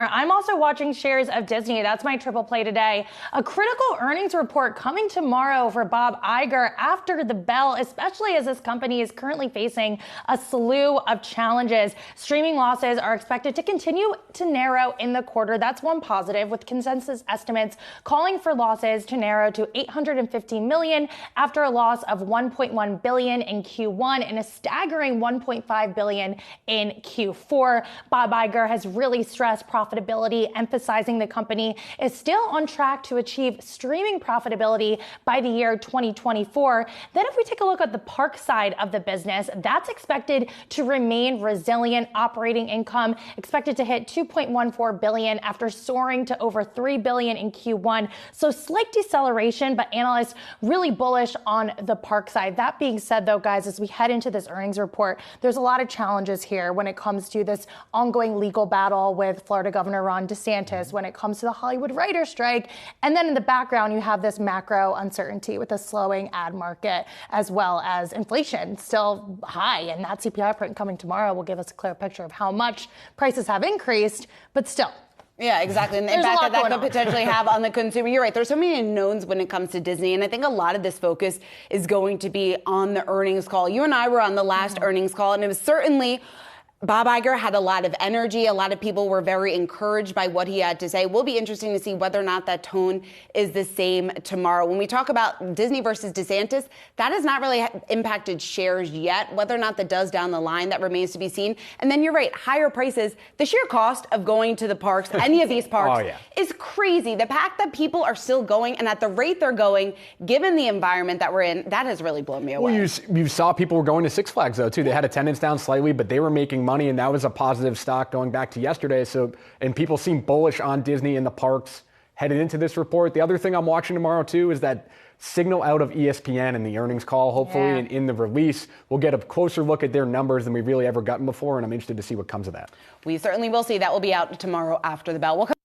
I'm also watching shares of Disney. That's my triple play today. A critical earnings report coming tomorrow for Bob Iger after the bell, especially as this company is currently facing a slew of challenges. Streaming losses are expected to continue to narrow in the quarter. That's one positive, with consensus estimates calling for losses to narrow to $850 million after a loss of $1.1 billion in Q1 and a staggering $1.5 billion in Q4. Bob Iger has really stressed profitability, emphasizing the company is still on track to achieve streaming profitability by the year 2024. Then if we take a look at the park side of the business, that's expected to remain resilient. Operating income expected to hit $2.14 billion after soaring to over $3 billion in Q1. So slight deceleration, but analysts really bullish on the park side. That being said, though, guys, as we head into this earnings report, there's a lot of challenges here when it comes to this ongoing legal battle with Florida Governor Ron DeSantis, when it comes to the Hollywood writer strike. And then in the background, you have this macro uncertainty with a slowing ad market, as well as inflation still high. And that CPI print coming tomorrow will give us a clear picture of how much prices have increased, but still. Yeah, exactly. And the impact that could potentially have on the consumer. You're right. There's so many unknowns when it comes to Disney. And I think a lot of this focus is going to be on the earnings call. You and I were on the last earnings call, and it was certainly Bob Iger had a lot of energy. A lot of people were very encouraged by what he had to say. Will be interesting to see whether or not that tone is the same tomorrow. When we talk about Disney versus DeSantis, that has not really impacted shares yet. Whether or not that does down the line, that remains to be seen. And then you're right, higher prices. The sheer cost of going to the parks, any of these parks, is crazy. The fact that people are still going and at the rate they're going, given the environment that we're in, that has really blown me away. Well, you saw people were going to Six Flags, though, too. They had attendance down slightly, but they were making money, and that was a positive stock going back to yesterday. So, and people seem bullish on Disney and the parks headed into this report. The other thing I'm watching tomorrow, too, is that signal out of ESPN in the earnings call, hopefully, and in the release. We'll get a closer look at their numbers than we've really ever gotten before, and I'm interested to see what comes of that. We certainly will see. That will be out tomorrow after the bell.